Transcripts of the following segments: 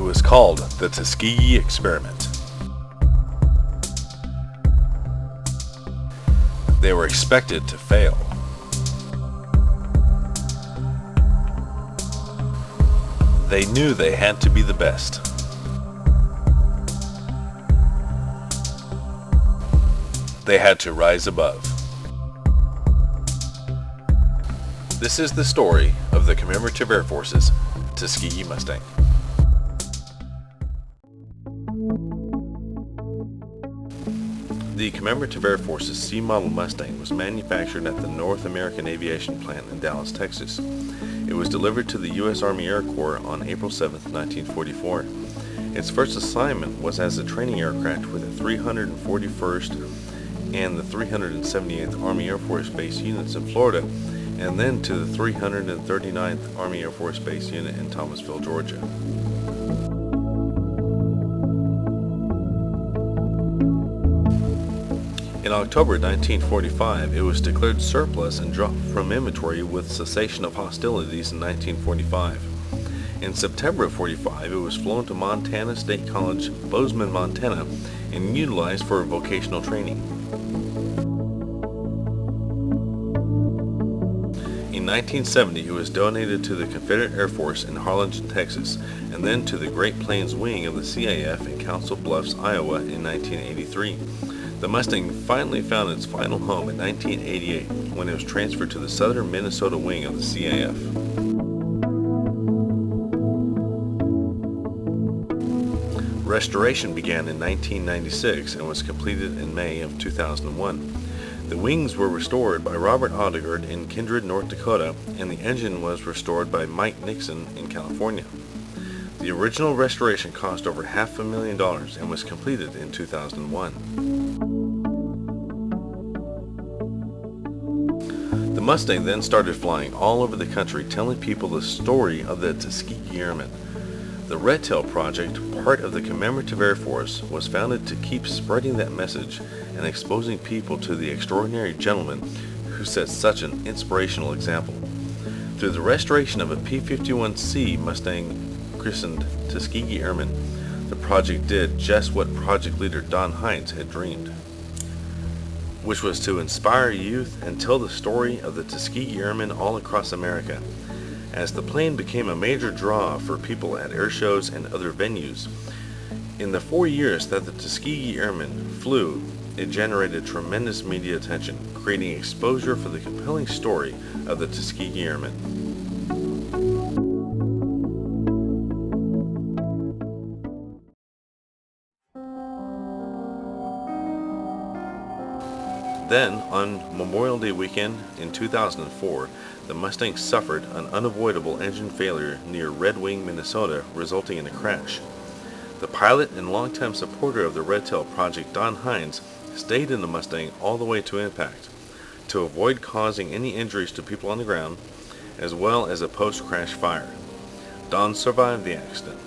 was called the Tuskegee Experiment. They were expected to fail. They knew they had to be the best. They had to rise above. This is the story of the Commemorative Air Force's Tuskegee Mustang. The Commemorative Air Force's C-Model Mustang was manufactured at the North American Aviation Plant in Dallas, Texas. It was delivered to the U.S. Army Air Corps on April 7, 1944. Its first assignment was as a training aircraft with the 341st and the 378th Army Air Force Base units in Florida, and then to the 339th Army Air Force Base unit in Thomasville, Georgia. In October 1945, it was declared surplus and dropped from inventory with cessation of hostilities in 1945. In September of 45, it was flown to Montana State College, Bozeman, Montana, and utilized for vocational training. In 1970, it was donated to the Confederate Air Force in Harlingen, Texas, and then to the Great Plains Wing of the CAF in Council Bluffs, Iowa in 1983. The Mustang finally found its final home in 1988 when it was transferred to the Southern Minnesota Wing of the CAF. Restoration began in 1996 and was completed in May of 2001. The wings were restored by Robert Odegaard in Kindred, North Dakota, and the engine was restored by Mike Nixon in California. The original restoration cost over $500,000 and was completed in 2001. The Mustang then started flying all over the country, telling people the story of the Tuskegee Airmen. The Red Tail Prooject, part of the Commemorative Air Force, was founded to keep spreading that message and exposing people to the extraordinary gentleman who set such an inspirational example. Through the restoration of a P-51C Mustang christened Tuskegee Airmen, the project did just what project leader Don Hines had dreamed, which was to inspire youth and tell the story of the Tuskegee Airmen all across America. As the plane became a major draw for people at air shows and other venues, in the 4 years that the Tuskegee Airmen flew, it generated tremendous media attention, creating exposure for the compelling story of the Tuskegee Airmen. Then, on Memorial Day weekend in 2004, the Mustang suffered an unavoidable engine failure near Red Wing, Minnesota, resulting in a crash. The pilot and longtime supporter of the Red Tail Prooject, Don Hines, stayed in the Mustang all the way to impact, to avoid causing any injuries to people on the ground, as well as a post-crash fire. Don survived the accident,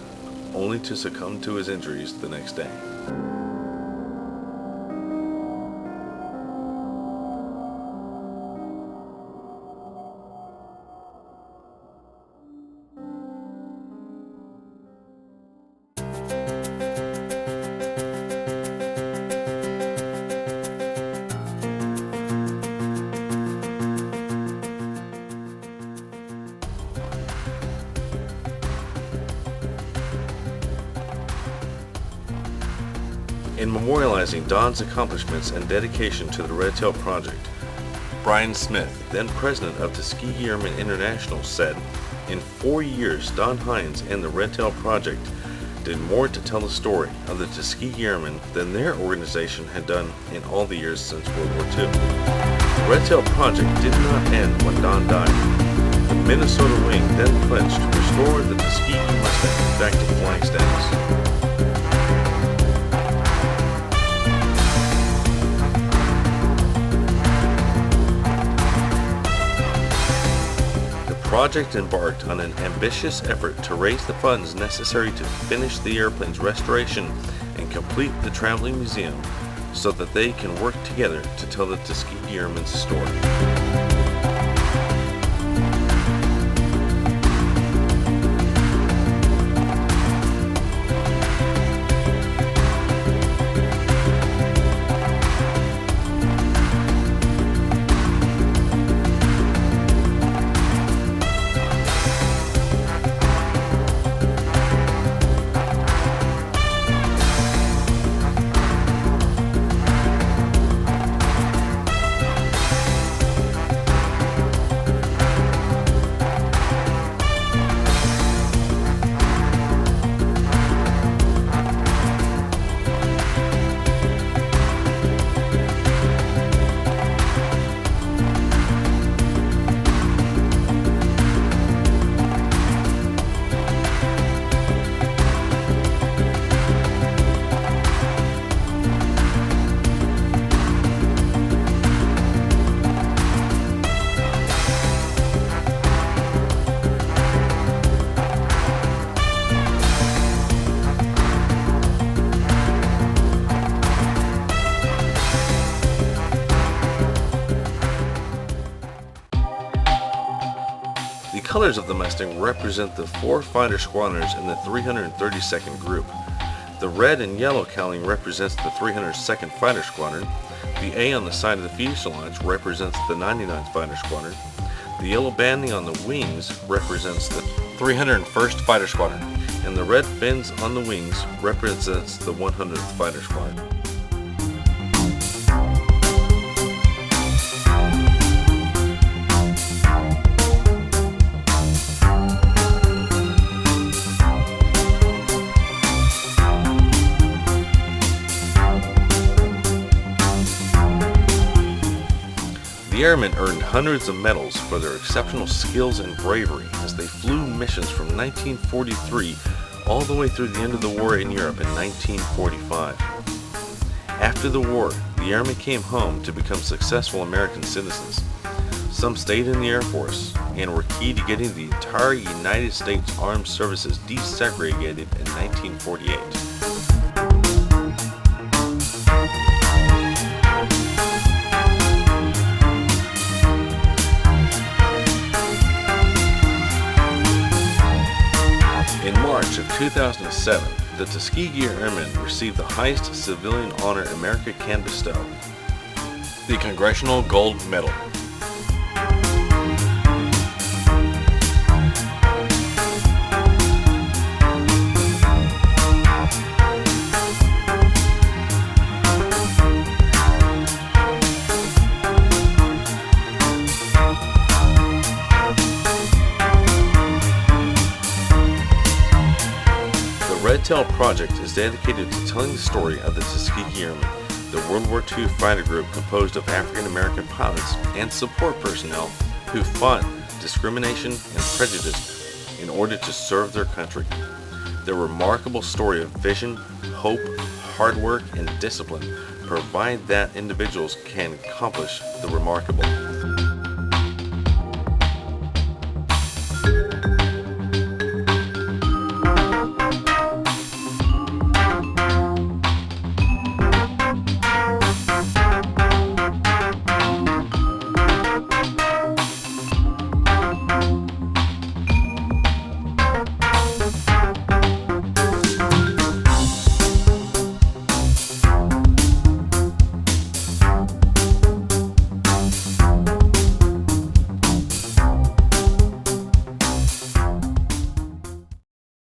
only to succumb to his injuries the next day. In memorializing Don's accomplishments and dedication to the Red Tail Prooject, Brian Smith, then president of Tuskegee Airmen International, said, "In 4 years, Don Hines and the Red Tail Prooject did more to tell the story of the Tuskegee Airmen than their organization had done in all the years since World War II. The Red Tail Prooject did not end when Don died. The Minnesota Wing then pledged to restore the Tuskegee Mustang back to flying status." The project embarked on an ambitious effort to raise the funds necessary to finish the airplane's restoration and complete the traveling museum so that they can work together to tell the Tuskegee Airmen's story. The colors of the Mustang represent the 4 fighter squadrons in the 332nd Group. The red and yellow cowling represents the 302nd Fighter Squadron. The A on the side of the fuselage represents the 99th Fighter Squadron. The yellow banding on the wings represents the 301st Fighter Squadron, and the red fins on the wings represents the 100th Fighter Squadron. The airmen earned hundreds of medals for their exceptional skills and bravery as they flew missions from 1943 all the way through the end of the war in Europe in 1945. After the war, the airmen came home to become successful American citizens. Some stayed in the Air Force and were key to getting the entire United States Armed Services desegregated in 1948. In March of 2007, the Tuskegee Airmen received the highest civilian honor America can bestow, the Congressional Gold Medal. The Red Tail Prooject is dedicated to telling the story of the Tuskegee Airmen, the World War II fighter group composed of African American pilots and support personnel who fought discrimination and prejudice in order to serve their country. Their remarkable story of vision, hope, hard work, and discipline provide that individuals can accomplish the remarkable.